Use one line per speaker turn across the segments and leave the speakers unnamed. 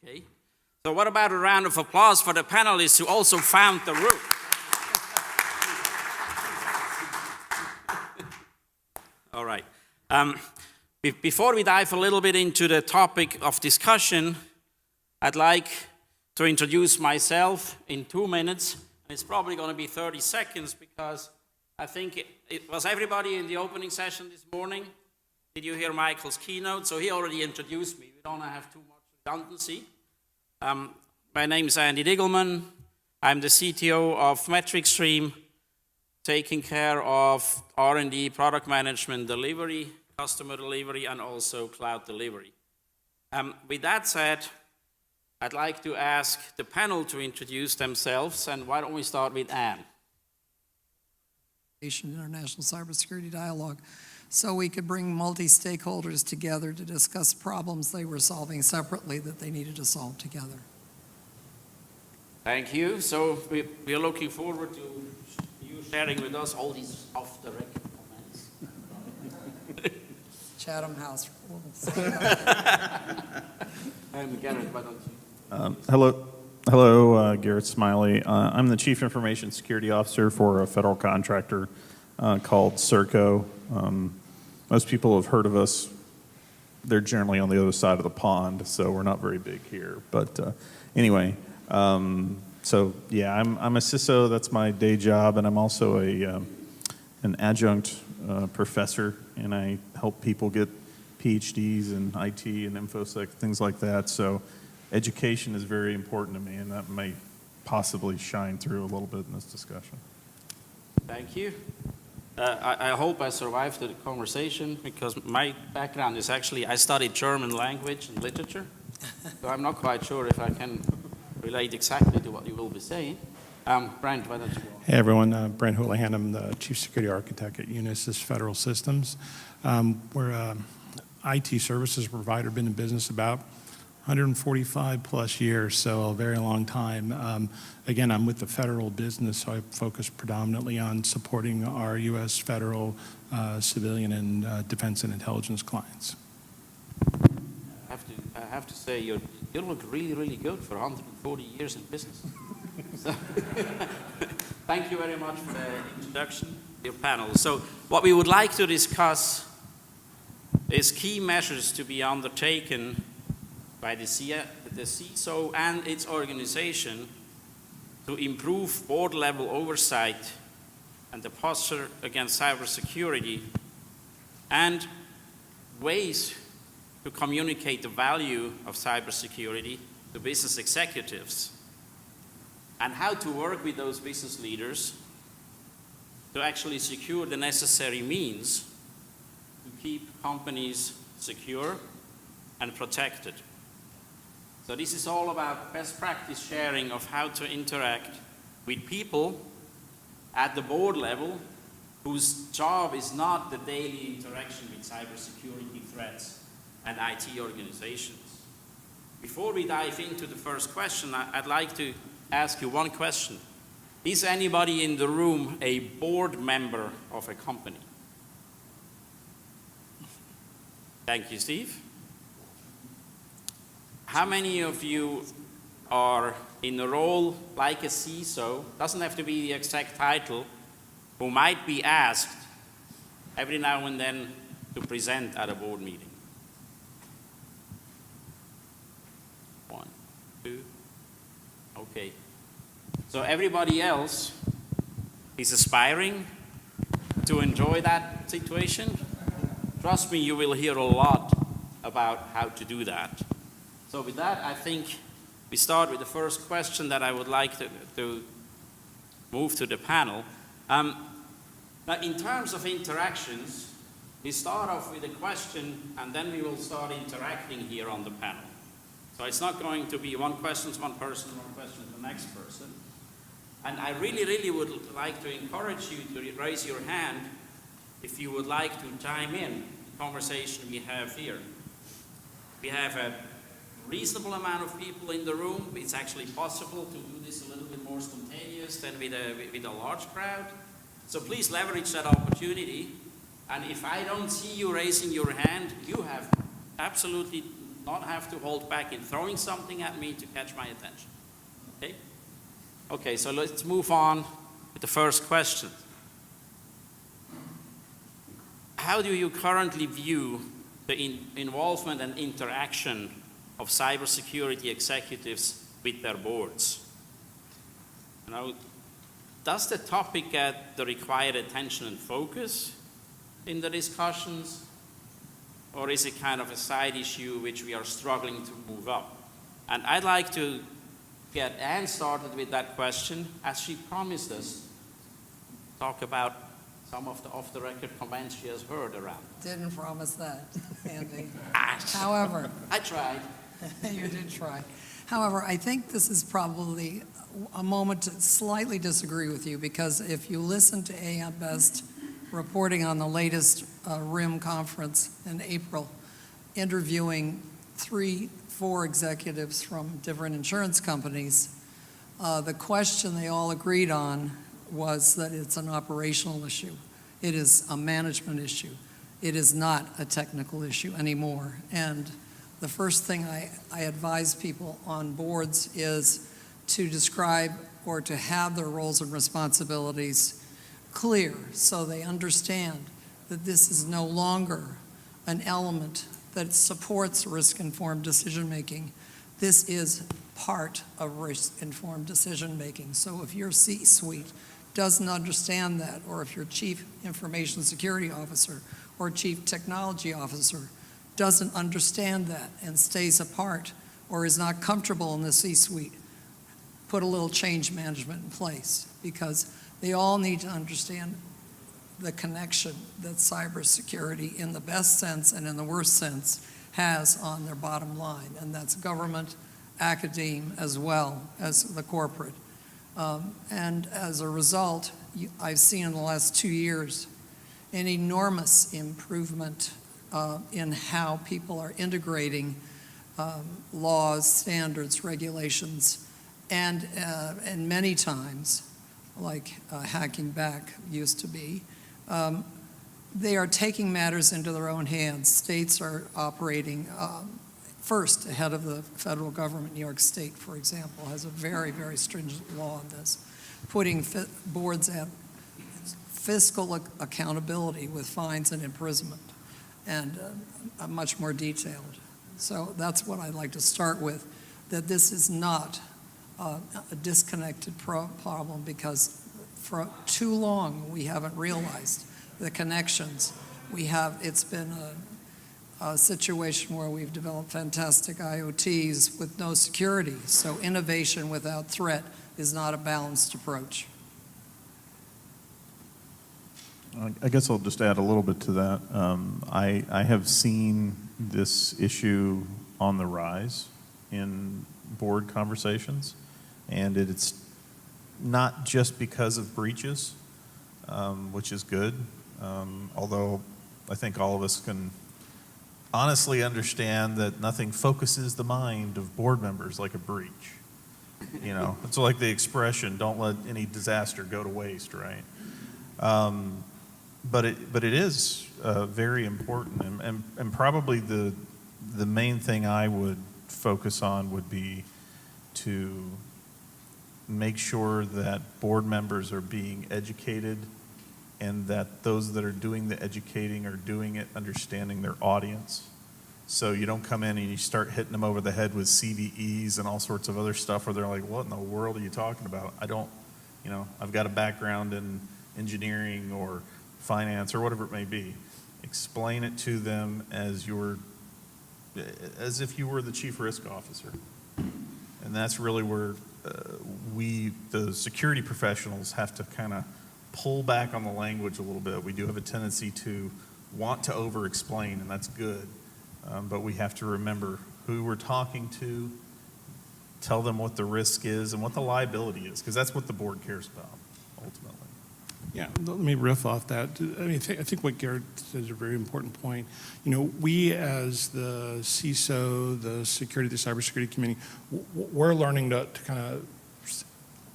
Okay. So what about a round of applause for the panelists who also found the room? All right. Before we dive a little bit into the topic of discussion, I'd like to introduce myself in 2 minutes. And it's probably going to be 30 seconds because I think it was everybody in the opening session this morning. Did you hear Michael's keynote? So he already introduced me. We don't have too much redundancy. My name is Andy Digelman. I'm the CTO of MetricStream, taking care of R&D, product management, delivery, customer delivery, and also cloud delivery. With that said, I'd like to ask the panel to introduce themselves, and why don't we start with Anne?
International Cybersecurity Dialogue, so we could bring multi-stakeholders together to discuss problems they were solving separately that they needed to solve together.
Thank you. So we're looking forward to you sharing with us all these off-the-record comments.
Chatham House rules.
Garrett, why don't you?
Hello, Garrett Smiley. I'm the Chief Information Security Officer for a federal contractor called Serco. Most people have heard of us. They're generally on the other side of the pond, so we're not very big here. But anyway, so yeah, I'm a CISO. That's my day job, and I'm also an adjunct professor, and I help people get PhDs in IT and InfoSec, things like that. So education is very important to me, and that may possibly shine through a little bit in this discussion.
Thank you. I hope I survived the conversation because my background is actually, I studied German language and literature, so I'm not quite sure if I can relate exactly to what you will be saying. Brent, why don't you go?
Hey everyone, Brent Houlihan. I'm the Chief Security Architect at Unisys Federal Systems. We're an IT services provider, been in business about 145 plus years, so a very long time. Again, I'm with the federal business, so I focus predominantly on supporting our U.S. federal, civilian, and defense and intelligence clients.
I have to say, you look really, really good for 140 years in business. So, thank you very much for the introduction to your panel. So what we would like to discuss is key measures to be undertaken by the CISO and its organization to improve board-level oversight and the posture against cybersecurity, and ways to communicate the value of cybersecurity to business executives, and how to work with those business leaders to actually secure the necessary means to keep companies secure and protected. So this is all about best practice sharing of how to interact with people at the board level whose job is not the daily interaction with cybersecurity threats and IT organizations. Before we dive into the first question, I'd like to ask you one question. Is anybody in the room a board member of a company? Thank you, Steve. How many of you are in a role like a CISO, doesn't have to be the exact title, who might be asked every now and then to present at a board meeting? 1, 2, okay. So everybody else is aspiring to enjoy that situation. Trust me, you will hear a lot about how to do that. So with that, I think we start with the first question that I would like to move to the panel. Now, in terms of interactions, we start off with a question, and then we will start interacting here on the panel. So it's not going to be one question to one person, one question to the next person. And I really, really would like to encourage you to raise your hand if you would like to chime in the conversation we have here. We have a reasonable amount of people in the room. It's actually possible to do this a little bit more spontaneous than with a large crowd. So please leverage that opportunity. And if I don't see you raising your hand, you have absolutely not have to hold back in throwing something at me to catch my attention. Okay? Okay, so let's move on with the first question. How do you currently view the involvement and interaction of cybersecurity executives with their boards? You know, does the topic get the required attention and focus in the discussions, or is it kind of a side issue which we are struggling to move up? And I'd like to get Anne started with that question, as she promised us, talk about some of the off-the-record comments she has heard around.
Didn't promise that, Andy.
Ah,
However,
I tried.
you did try. However, I think this is probably a moment to slightly disagree with you, because if you listen to AM Best reporting on the latest RIM conference in April, interviewing 3-4 executives from different insurance companies, the question they all agreed on was that it's an operational issue. It is a management issue. It is not a technical issue anymore. And the first thing I advise people on boards is to describe or to have their roles and responsibilities clear so they understand that this is no longer an element that supports risk-informed decision-making. This is part of risk-informed decision-making. So if your C-suite doesn't understand that, or if your chief information security officer or chief technology officer doesn't understand that and stays apart or is not comfortable in the C-suite, put a little change management in place, because they all need to understand the connection that cybersecurity, in the best sense and in the worst sense, has on their bottom line, and that's government, academe, as well as the corporate. And as a result, I've seen in the last 2 years an enormous improvement in how people are integrating laws, standards, regulations, and many times, like hacking back used to be, they are taking matters into their own hands. States are operating first ahead of the federal government. New York State, for example, has a very, very stringent law on this, putting boards at fiscal accountability with fines and imprisonment, and much more detailed. So that's what I'd like to start with, that this is not a disconnected problem, because for too long we haven't realized the connections. It's been a situation where we've developed fantastic IoTs with no security. So innovation without threat is not a balanced approach.
I guess I'll just add a little bit to that. I have seen this issue on the rise in board conversations, and it's not just because of breaches, which is good, although I think all of us can honestly understand that nothing focuses the mind of board members like a breach. You know, it's like the expression, don't let any disaster go to waste, right? But it is very important, and probably the main thing I would focus on would be to make sure that board members are being educated, and that those that are doing the educating are doing it understanding their audience. So you don't come in and you start hitting them over the head with CVEs and all sorts of other stuff where they're like, what in the world are you talking about? I've got a background in engineering or finance or whatever it may be. Explain it to them as if you were the chief risk officer. And that's really where the security professionals, have to kind of pull back on the language a little bit. We do have a tendency to want to over-explain, and that's good. But we have to remember who we're talking to, tell them what the risk is and what the liability is, because that's what the board cares about, ultimately.
Yeah, let me riff off that. I mean, I think what Garrett said is a very important point. We as the CISO, the cybersecurity community, we're learning to kind of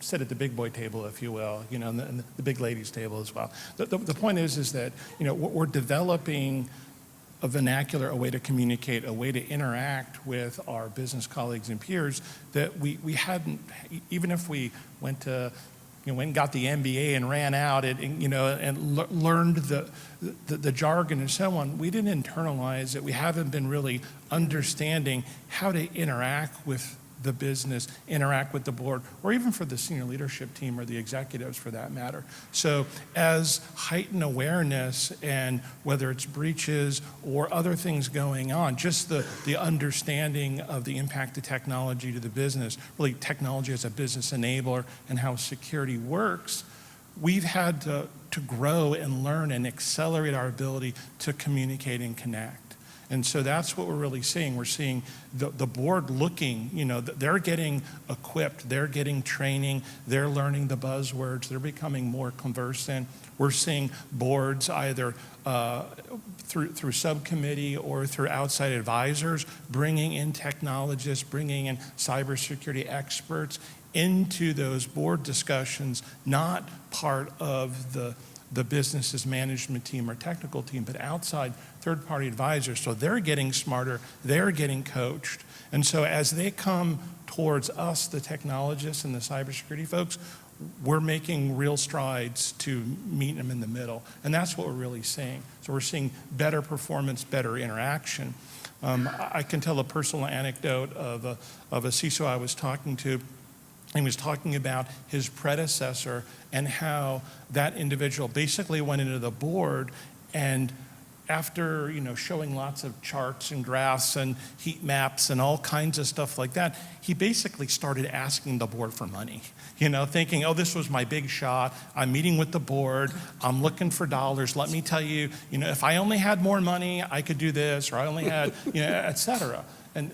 sit at the big boy table, if you will, and the big ladies table as well. The point is that, we're developing a vernacular, a way to communicate, a way to interact with our business colleagues and peers that we hadn't, even if we went and got the MBA and ran out and learned the jargon and so on, we didn't internalize it. We haven't been really understanding how to interact with the business, interact with the board, or even for the senior leadership team or the executives for that matter. So as heightened awareness, and whether it's breaches or other things going on, just the understanding of the impact of technology to the business, really technology as a business enabler and how security works, we've had to grow and learn and accelerate our ability to communicate and connect. And so that's what we're really seeing. We're seeing the board looking, they're getting equipped, they're getting training, they're learning the buzzwords, they're becoming more conversant. We're seeing boards either through subcommittee or through outside advisors bringing in technologists, bringing in cybersecurity experts into those board discussions, not part of the business's management team or technical team, but outside third-party advisors. So they're getting smarter, they're getting coached. And so as they come towards us, the technologists and the cybersecurity folks, we're making real strides to meet them in the middle. And that's what we're really seeing. So we're seeing better performance, better interaction. I can tell a personal anecdote of a CISO I was talking to. He was talking about his predecessor and how that individual basically went into the board, and after showing lots of charts and graphs and heat maps and all kinds of stuff like that, he basically started asking the board for money. Thinking, oh, this was my big shot. I'm meeting with the board. I'm looking for dollars. Let me tell you, if I only had more money, I could do this, or I only had, et cetera. And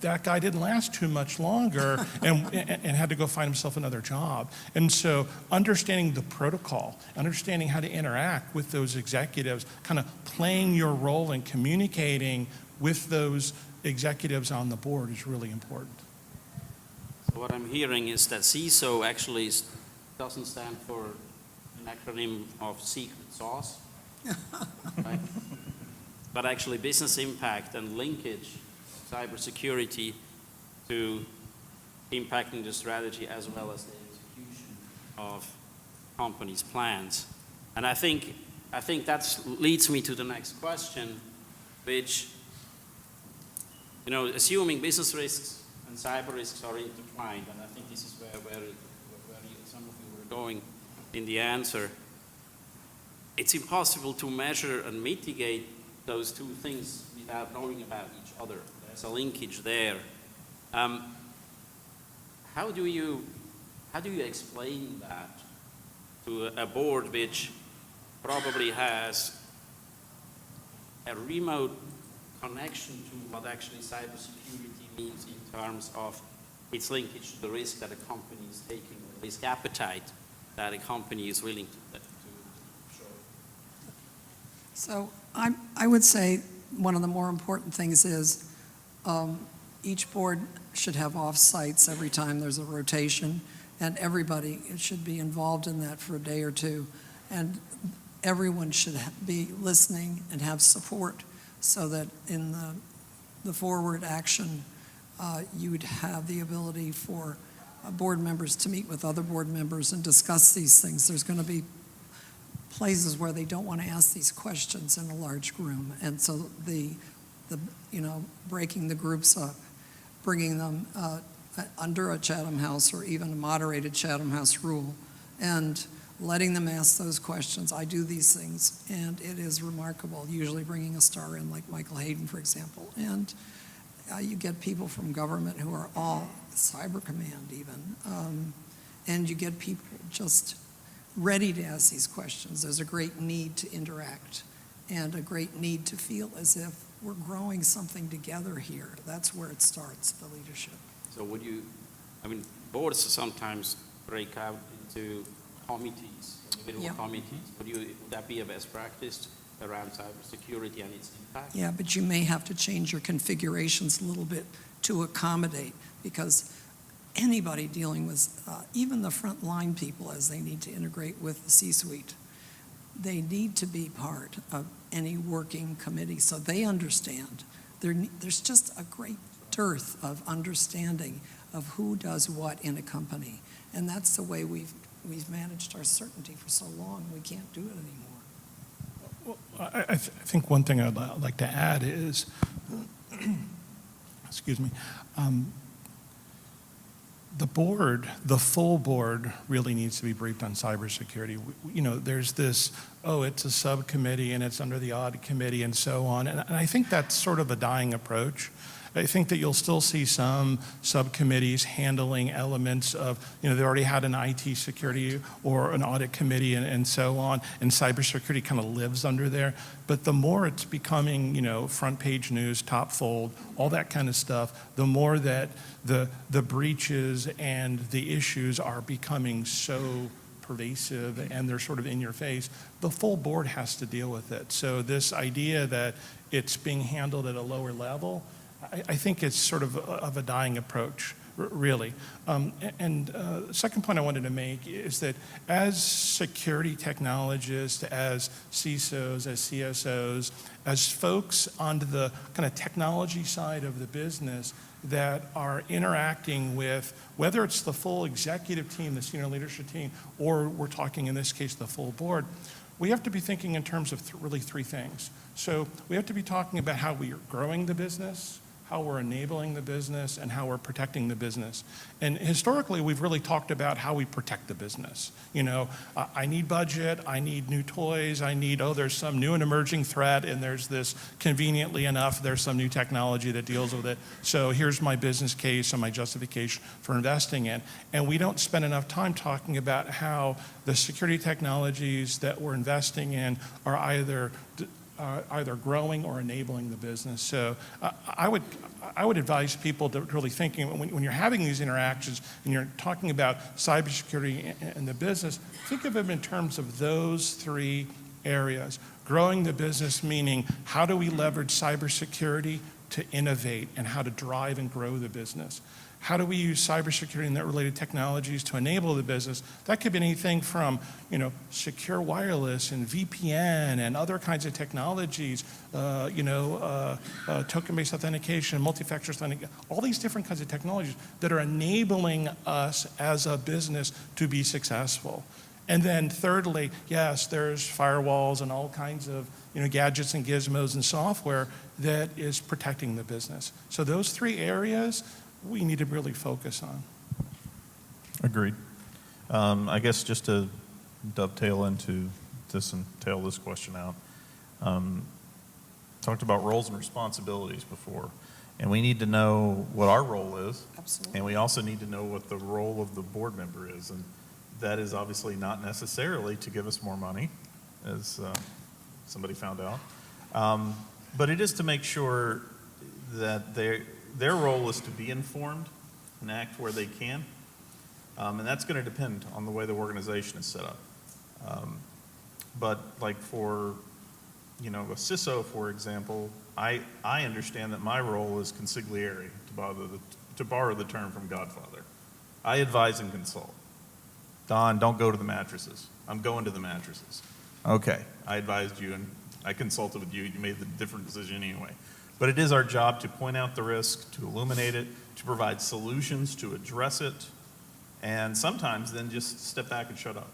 that guy didn't last too much longer and had to go find himself another job. And so understanding the protocol, understanding how to interact with those executives, kind of playing your role in communicating with those executives on the board is really important.
So what I'm hearing is that CISO actually doesn't stand for an acronym of secret sauce, right? But actually business impact and linkage cybersecurity to impacting the strategy as well as the execution of companies' plans. And I think that leads me to the next question, which, assuming business risks and cyber risks are intertwined, and I think this is where some of you were going in the answer, it's impossible to measure and mitigate those two things without knowing about each other. There's a linkage there. How do you explain that to a board which probably has a remote connection to what actually cybersecurity means in terms of its linkage to the risk that a company is taking, the risk appetite that a company is willing to show?
So I would say one of the more important things is each board should have off-sites every time there's a rotation, and everybody should be involved in that for a day or two. And everyone should be listening and have support so that in the forward action, you would have the ability for board members to meet with other board members and discuss these things. There's going to be places where they don't want to ask these questions in a large room, and so the breaking the groups up, bringing them under a Chatham House or even a moderated Chatham House rule, and letting them ask those questions. I do these things, and it is remarkable, usually bringing a star in, like Michael Hayden, for example. And you get people from government who are all cyber command even, and you get people just ready to ask these questions. There's a great need to interact and a great need to feel as if we're growing something together here. That's where it starts, the leadership.
So boards sometimes break out into committees, individual committees. Would that be a best practice around cybersecurity and its impact?
Yeah, but you may have to change your configurations a little bit to accommodate, because anybody dealing with, even the frontline people as they need to integrate with the C-suite, they need to be part of any working committee so they understand. There's just a great dearth of understanding of who does what in a company. And that's the way we've managed our certainty for so long. We can't do it anymore.
Well, I think one thing I'd like to add is, excuse me, the board, the full board, really needs to be briefed on cybersecurity. You know, there's this, oh, it's a subcommittee and it's under the audit committee and so on. And I think that's sort of a dying approach. I think that you'll still see some subcommittees handling elements of, you know, they already had an IT security or an audit committee and so on, and cybersecurity kind of lives under there. But the more it's becoming, you know, front page news, top fold, all that kind of stuff, the more that the breaches and the issues are becoming so pervasive and they're sort of in your face, the full board has to deal with it. So this idea that it's being handled at a lower level, I think it's sort of a dying approach, really. The second point I wanted to make is that as security technologists, as CISOs, as CSOs, as folks on the kind of technology side of the business that are interacting with, whether it's the full executive team, the senior leadership team, or we're talking in this case the full board, we have to be thinking in terms of really three things. So we have to be talking about how we are growing the business, how we're enabling the business, and how we're protecting the business. And historically, we've really talked about how we protect the business. You know, I need budget, I need new toys, I need, oh, there's some new and emerging threat, and there's this, conveniently enough, there's some new technology that deals with it. So here's my business case and my justification for investing in. And we don't spend enough time talking about how the security technologies that we're investing in are either growing or enabling the business. So I would advise people to really thinking when you're having these interactions and you're talking about cybersecurity and the business, think of them in terms of those three areas. Growing the business, meaning how do we leverage cybersecurity to innovate and how to drive and grow the business? How do we use cybersecurity and that related technologies to enable the business? That could be anything from, you know, secure wireless and VPN and other kinds of technologies, token-based authentication, multi-factor authentication, all these different kinds of technologies that are enabling us as a business to be successful. And then thirdly, yes, there's firewalls and all kinds of, you know, gadgets and gizmos and software that is protecting the business. So those three areas we need to really focus on.
Agreed. I guess just to dovetail into this and tail this question out, talked about roles and responsibilities before, and we need to know what our role is.
Absolutely.
And we also need to know what the role of the board member is, and that is obviously not necessarily to give us more money, as somebody found out, but it is to make sure that their role is to be informed and act where they can. And that's going to depend on the way the organization is set up. But like for, you know, a CISO, for example, I understand that my role is consigliere, to borrow the term from Godfather. I advise and consult. Don, don't go to the mattresses. I'm going to the mattresses. Okay, I advised you and I consulted with you. You made the different decision anyway. But it is our job to point out the risk, to illuminate it, to provide solutions, to address it, and sometimes then just step back and shut up,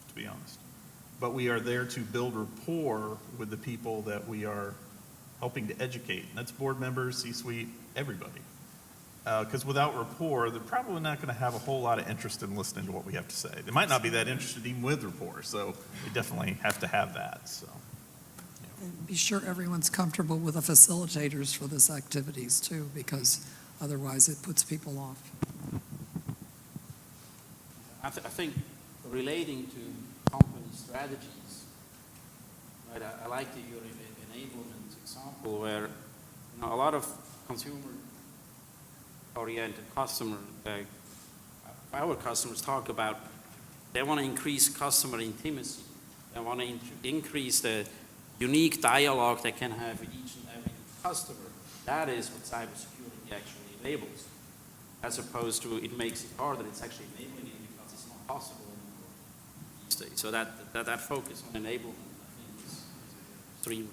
to be honest. But we are there to build rapport with the people that we are helping to educate. And that's board members, C-suite, everybody. Because without rapport, they're probably not going to have a whole lot of interest in listening to what we have to say. They might not be that interested even with rapport, so we definitely have to have that. So.
And be sure everyone's comfortable with the facilitators for this activities too, because otherwise it puts people off.
I think relating to company strategies, right? I like your enablement example where, you know, a lot of consumer-oriented our customers talk about they want to increase customer intimacy. They want to increase the unique dialogue they can have with each and every customer. That is what cybersecurity actually enables. As opposed to it makes it harder, it's actually enabling it because it's not possible anymore. these days. So that focus on enablement, I think, is extremely